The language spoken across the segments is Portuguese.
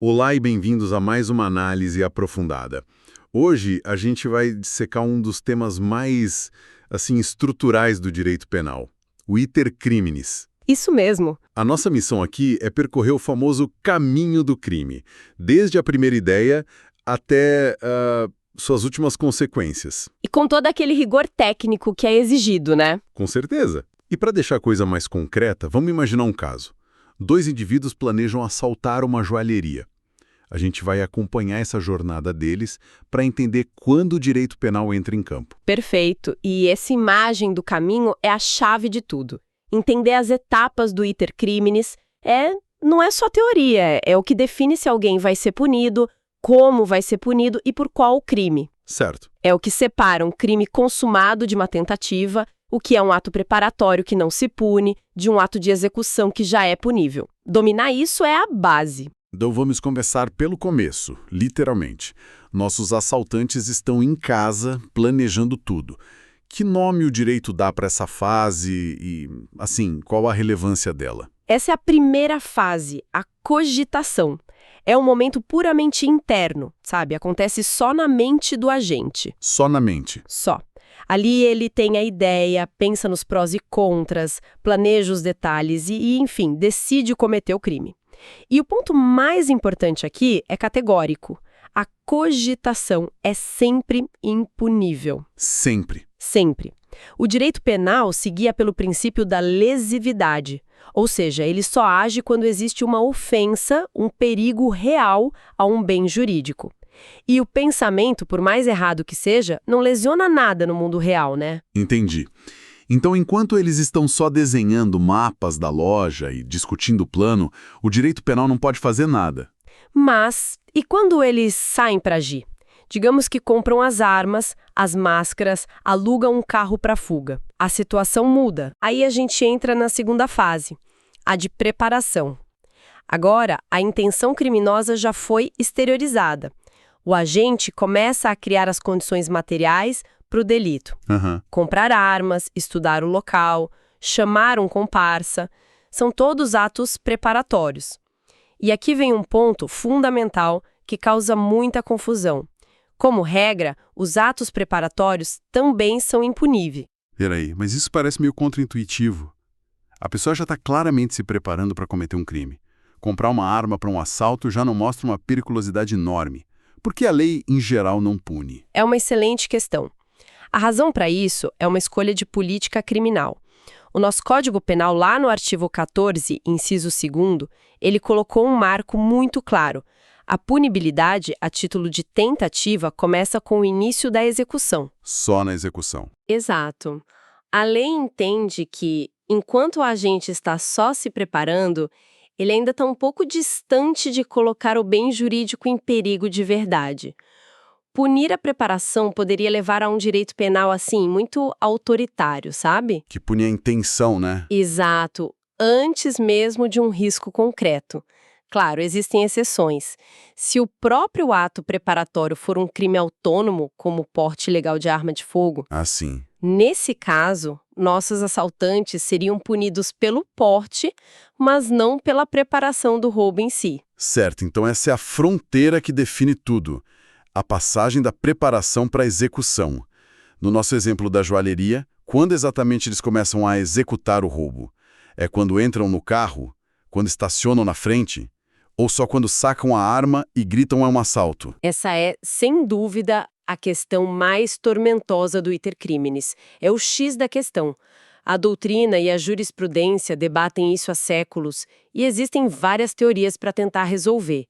Olá e bem-vindos a mais uma análise aprofundada. Hoje a gente vai dissecar um dos temas mais, estruturais do direito penal, o iter criminis. Isso mesmo. A nossa missão aqui é percorrer o famoso caminho do crime, desde a primeira ideia até suas últimas consequências. E com todo aquele rigor técnico que é exigido, né? Com certeza. E para deixar a coisa mais concreta, vamos imaginar um caso. Dois indivíduos planejam assaltar uma joalheria. A gente vai acompanhar essa jornada deles para entender quando o direito penal entra em campo. Perfeito. E essa imagem do caminho é a chave de tudo. Entender as etapas do iter criminis não é só teoria, é o que define se alguém vai ser punido, como vai ser punido e por qual crime. Certo. É o que separa um crime consumado de uma tentativa, o que é um ato preparatório que não se pune, de um ato de execução que já é punível. Dominar isso é a base. Então vamos começar pelo começo, literalmente. Nossos assaltantes estão em casa planejando tudo. Que nome o direito dá para essa fase e, qual a relevância dela? Essa é a primeira fase, a cogitação. É um momento puramente interno, sabe? Acontece só na mente do agente. Só na mente. Só. Ali ele tem a ideia, pensa nos prós e contras, planeja os detalhes e, enfim, decide cometer o crime. E o ponto mais importante aqui é categórico. A cogitação é sempre impunível. Sempre. Sempre. O direito penal se guia pelo princípio da lesividade, ou seja, ele só age quando existe uma ofensa, um perigo real a um bem jurídico. E o pensamento, por mais errado que seja, não lesiona nada no mundo real, né? Entendi. Então, enquanto eles estão só desenhando mapas da loja e discutindo o plano, o direito penal não pode fazer nada. Mas, e quando eles saem para agir? Digamos que compram as armas, as máscaras, alugam um carro para fuga. A situação muda. Aí a gente entra na segunda fase, a de preparação. Agora, a intenção criminosa já foi exteriorizada. O agente começa a criar as condições materiais para o delito. Comprar armas, estudar o local, chamar um comparsa, são todos atos preparatórios. E aqui vem um ponto fundamental que causa muita confusão. Como regra, os atos preparatórios também são impuníveis. Peraí, mas isso parece meio contraintuitivo. A pessoa já está claramente se preparando para cometer um crime. Comprar uma arma para um assalto já não mostra uma periculosidade enorme. Por que a lei, em geral, não pune? É uma excelente questão. A razão para isso é uma escolha de política criminal. O nosso Código Penal, lá no artigo 14, inciso 2º, ele colocou um marco muito claro. A punibilidade, a título de tentativa, começa com o início da execução. Só na execução. Exato. A lei entende que, enquanto o agente está só se preparando, ele ainda está um pouco distante de colocar o bem jurídico em perigo de verdade. Punir a preparação poderia levar a um direito penal, muito autoritário, sabe? Que pune a intenção, né? Exato. Antes mesmo de um risco concreto. Claro, existem exceções. Se o próprio ato preparatório for um crime autônomo, como porte ilegal de arma de fogo, Sim. nesse caso, nossos assaltantes seriam punidos pelo porte, mas não pela preparação do roubo em si. Certo, então essa é a fronteira que define tudo. A passagem da preparação para a execução. No nosso exemplo da joalheria, quando exatamente eles começam a executar o roubo? É quando entram no carro? Quando estacionam na frente? Ou só quando sacam a arma e gritam é um assalto? Essa é, sem dúvida, a questão mais tormentosa do iter criminis. É o X da questão. A doutrina e a jurisprudência debatem isso há séculos e existem várias teorias para tentar resolver.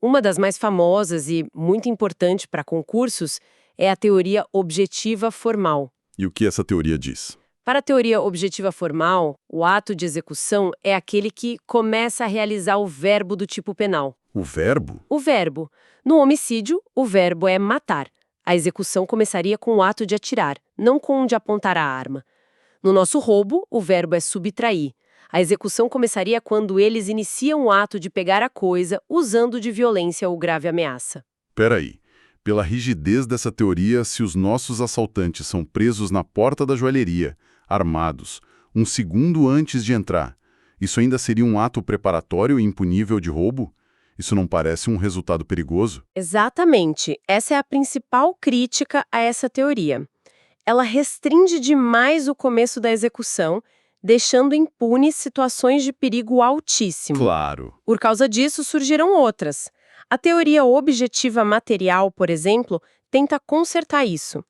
Uma das mais famosas e muito importante para concursos é a teoria objetiva formal. E o que essa teoria diz? Para a teoria objetiva formal, o ato de execução é aquele que começa a realizar o verbo do tipo penal. O verbo? O verbo. No homicídio, o verbo é matar. A execução começaria com o ato de atirar, não com o de apontar a arma. No nosso roubo, o verbo é subtrair. A execução começaria quando eles iniciam o ato de pegar a coisa usando de violência ou grave ameaça. Peraí. Pela rigidez dessa teoria, se os nossos assaltantes são presos na porta da joalheria, armados, um segundo antes de entrar, isso ainda seria um ato preparatório e impunível de roubo? Isso não parece um resultado perigoso? Exatamente. Essa é a principal crítica a essa teoria. Ela restringe demais o começo da execução, deixando impunes situações de perigo altíssimo. Claro. Por causa disso, surgiram outras. A teoria objetiva material, por exemplo, tenta consertar isso.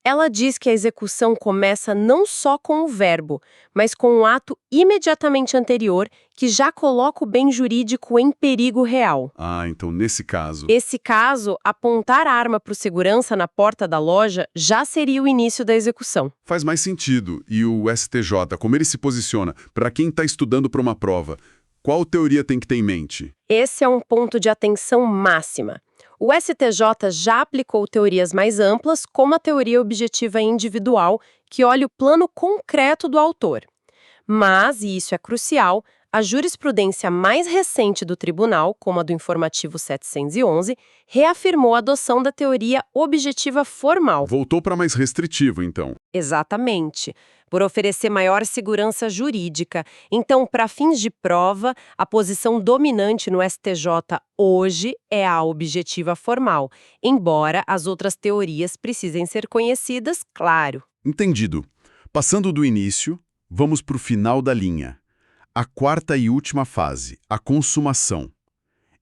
Ela diz que a execução começa não só com o verbo, mas com o ato imediatamente anterior, que já coloca o bem jurídico em perigo real. Ah, então nesse caso... Esse caso, apontar a arma para o segurança na porta da loja já seria o início da execução. Faz mais sentido. E o STJ, como ele se posiciona? Para quem está estudando para uma prova, qual teoria tem que ter em mente? Esse é um ponto de atenção máxima. O STJ já aplicou teorias mais amplas, como a teoria objetiva individual, que olha o plano concreto do autor. Mas, e isso é crucial, a jurisprudência mais recente do tribunal, como a do informativo 711, reafirmou a adoção da teoria objetiva formal. Voltou para mais restritivo, então. Exatamente, por oferecer maior segurança jurídica. Então, para fins de prova, a posição dominante no STJ hoje é a objetiva formal, embora as outras teorias precisem ser conhecidas, claro. Entendido. Passando do início, vamos para o final da linha. A quarta e última fase, a consumação.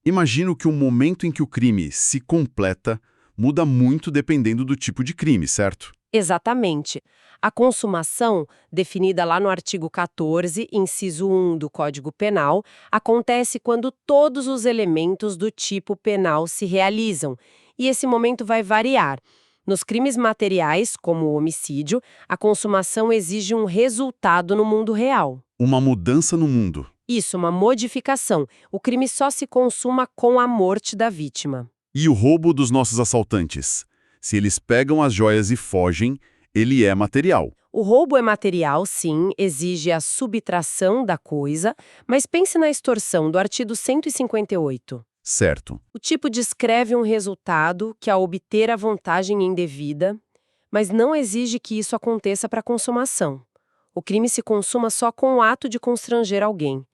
Imagino que o momento em que o crime se completa muda muito dependendo do tipo de crime, certo? Exatamente. A consumação, definida lá no artigo 14, inciso 1 do Código Penal, acontece quando todos os elementos do tipo penal se realizam, e esse momento vai variar. Nos crimes materiais, como o homicídio, a consumação exige um resultado no mundo real. Uma mudança no mundo. Isso, uma modificação. O crime só se consuma com a morte da vítima. E o roubo dos nossos assaltantes? Se eles pegam as joias e fogem, ele é material. O roubo é material, sim, exige a subtração da coisa, mas pense na extorsão do artigo 158. Certo. O tipo descreve um resultado que a obter a vantagem indevida, mas não exige que isso aconteça para consumação. O crime se consuma só com o ato de constranger alguém.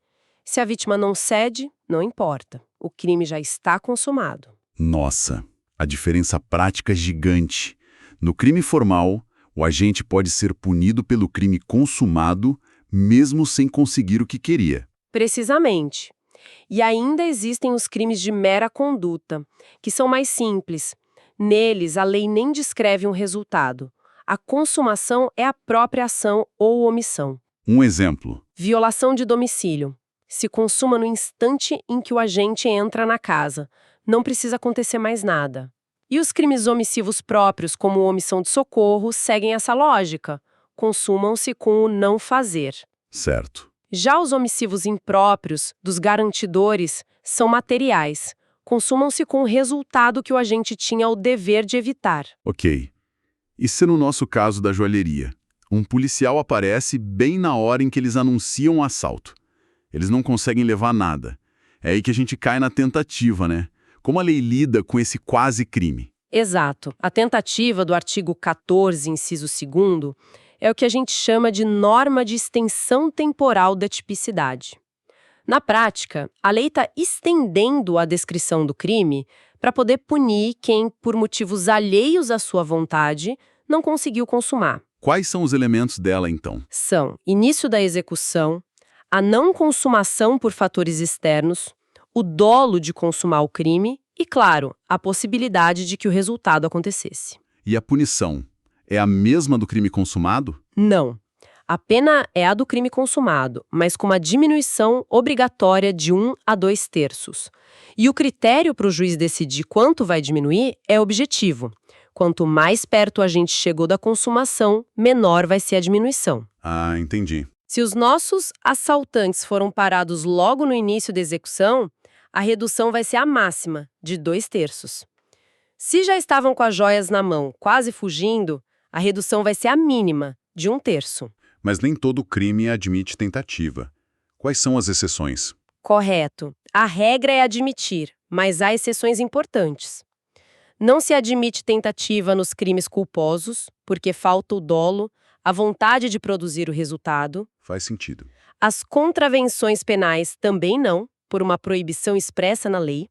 Se a vítima não cede, não importa. O crime já está consumado. Nossa, a diferença prática é gigante. No crime formal, o agente pode ser punido pelo crime consumado, mesmo sem conseguir o que queria. Precisamente. E ainda existem os crimes de mera conduta, que são mais simples. Neles, a lei nem descreve um resultado. A consumação é a própria ação ou omissão. Um exemplo. Violação de domicílio. Se consuma no instante em que o agente entra na casa. Não precisa acontecer mais nada. E os crimes omissivos próprios, como omissão de socorro, seguem essa lógica. Consumam-se com o não fazer. Certo. Já os omissivos impróprios, dos garantidores, são materiais. Consumam-se com o resultado que o agente tinha o dever de evitar. Ok. E se no nosso caso da joalheria, um policial aparece bem na hora em que eles anunciam o assalto. Eles não conseguem levar nada. É aí que a gente cai na tentativa, né? Como a lei lida com esse quase crime? Exato. A tentativa do artigo 14, inciso 2º, é o que a gente chama de norma de extensão temporal da tipicidade. Na prática, a lei está estendendo a descrição do crime para poder punir quem, por motivos alheios à sua vontade, não conseguiu consumar. Quais são os elementos dela, então? São início da execução, a não consumação por fatores externos, o dolo de consumar o crime e, claro, a possibilidade de que o resultado acontecesse. E a punição? É a mesma do crime consumado? Não. A pena é a do crime consumado, mas com uma diminuição obrigatória de 1 a 2/3. E o critério para o juiz decidir quanto vai diminuir é objetivo. Quanto mais perto a gente chegou da consumação, menor vai ser a diminuição. Ah, entendi. Se os nossos assaltantes foram parados logo no início da execução, a redução vai ser a máxima, de 2/3. Se já estavam com as joias na mão, quase fugindo, a redução vai ser a mínima, de 1/3. Mas nem todo crime admite tentativa. Quais são as exceções? Correto. A regra é admitir, mas há exceções importantes. Não se admite tentativa nos crimes culposos, porque falta o dolo, a vontade de produzir o resultado. Faz sentido. As contravenções penais também não, por uma proibição expressa na lei.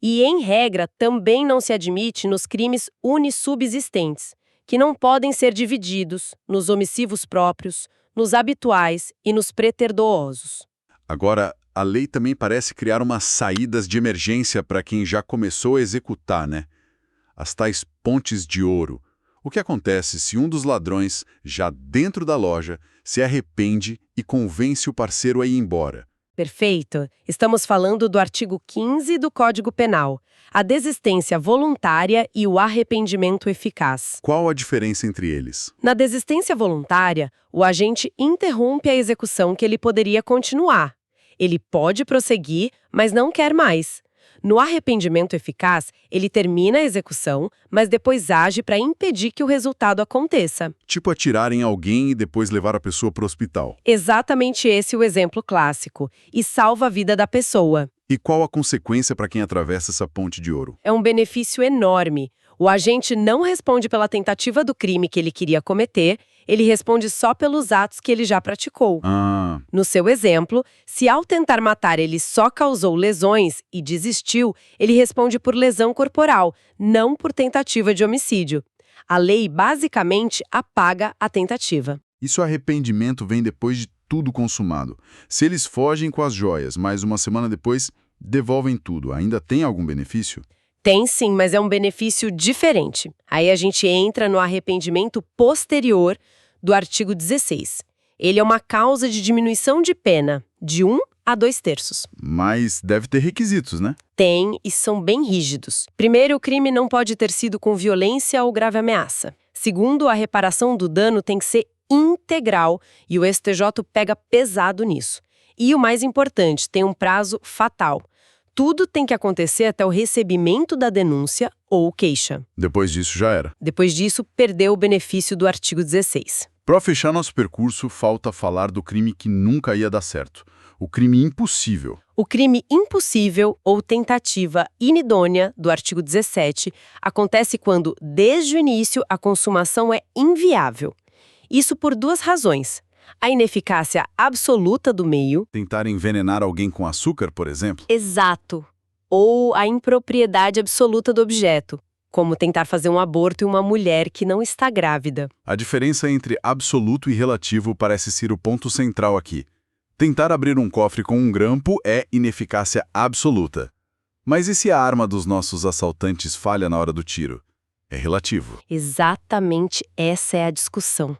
E, em regra, também não se admite nos crimes unissubsistentes, que não podem ser divididos nos omissivos próprios, nos habituais e nos preterituosos. Agora, a lei também parece criar umas saídas de emergência para quem já começou a executar, né? As tais pontes de ouro. O que acontece se um dos ladrões, já dentro da loja, se arrepende e convence o parceiro a ir embora? Perfeito. Estamos falando do artigo 15 do Código Penal, a desistência voluntária e o arrependimento eficaz. Qual a diferença entre eles? Na desistência voluntária, o agente interrompe a execução que ele poderia continuar. Ele pode prosseguir, mas não quer mais. No arrependimento eficaz, ele termina a execução, mas depois age para impedir que o resultado aconteça. Tipo atirar em alguém e depois levar a pessoa para o hospital. Exatamente esse o exemplo clássico, e salva a vida da pessoa. E qual a consequência para quem atravessa essa ponte de ouro? É um benefício enorme. O agente não responde pela tentativa do crime que ele queria cometer, ele responde só pelos atos que ele já praticou. No seu exemplo, se ao tentar matar ele só causou lesões e desistiu, ele responde por lesão corporal, não por tentativa de homicídio. A lei basicamente apaga a tentativa. E se o arrependimento vem depois de tudo consumado? Se eles fogem com as joias, mas uma semana depois devolvem tudo, ainda tem algum benefício? Tem sim, mas é um benefício diferente. Aí a gente entra no arrependimento posterior do artigo 16. Ele é uma causa de diminuição de pena, de 1 a 2/3. Mas deve ter requisitos, né? Tem e são bem rígidos. Primeiro, o crime não pode ter sido com violência ou grave ameaça. Segundo, a reparação do dano tem que ser integral e o STJ pega pesado nisso. E o mais importante, tem um prazo fatal. Tudo tem que acontecer até o recebimento da denúncia ou queixa. Depois disso já era. Depois disso, perdeu o benefício do artigo 16. Para fechar nosso percurso, falta falar do crime que nunca ia dar certo. O crime impossível. O crime impossível ou tentativa inidônea do artigo 17 acontece quando, desde o início, a consumação é inviável. Isso por duas razões. A ineficácia absoluta do meio. Tentar envenenar alguém com açúcar, por exemplo? Exato. Ou a impropriedade absoluta do objeto, como tentar fazer um aborto em uma mulher que não está grávida. A diferença entre absoluto e relativo parece ser o ponto central aqui. Tentar abrir um cofre com um grampo é ineficácia absoluta. Mas e se a arma dos nossos assaltantes falha na hora do tiro? É relativo. Exatamente essa é a discussão.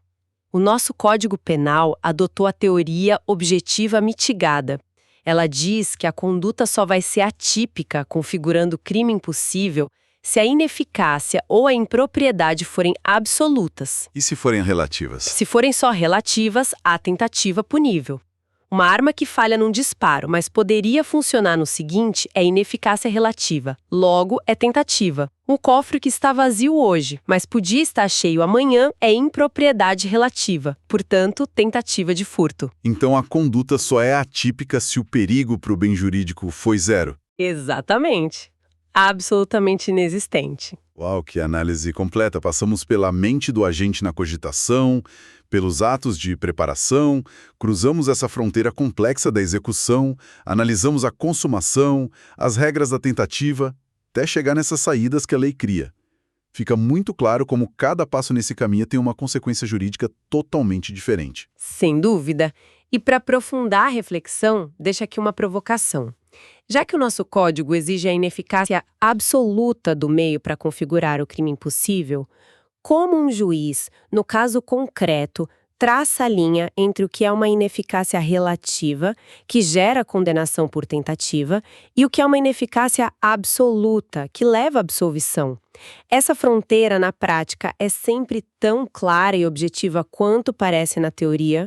O nosso Código Penal adotou a teoria objetiva mitigada. Ela diz que a conduta só vai ser atípica, configurando crime impossível, se a ineficácia ou a impropriedade forem absolutas. E se forem relativas? Se forem só relativas, há tentativa punível. Uma arma que falha num disparo, mas poderia funcionar no seguinte, é ineficácia relativa. Logo, é tentativa. Um cofre que está vazio hoje, mas podia estar cheio amanhã, é impropriedade relativa. Portanto, tentativa de furto. Então a conduta só é atípica se o perigo para o bem jurídico foi zero? Exatamente. Absolutamente inexistente. Uau, que análise completa. Passamos pela mente do agente na cogitação, pelos atos de preparação, cruzamos essa fronteira complexa da execução, analisamos a consumação, as regras da tentativa, até chegar nessas saídas que a lei cria. Fica muito claro como cada passo nesse caminho tem uma consequência jurídica totalmente diferente. Sem dúvida. E para aprofundar a reflexão, deixa aqui uma provocação. Já que o nosso código exige a ineficácia absoluta do meio para configurar o crime impossível, como um juiz, no caso concreto, traça a linha entre o que é uma ineficácia relativa, que gera condenação por tentativa, e o que é uma ineficácia absoluta, que leva à absolvição? Essa fronteira, na prática, é sempre tão clara e objetiva quanto parece na teoria?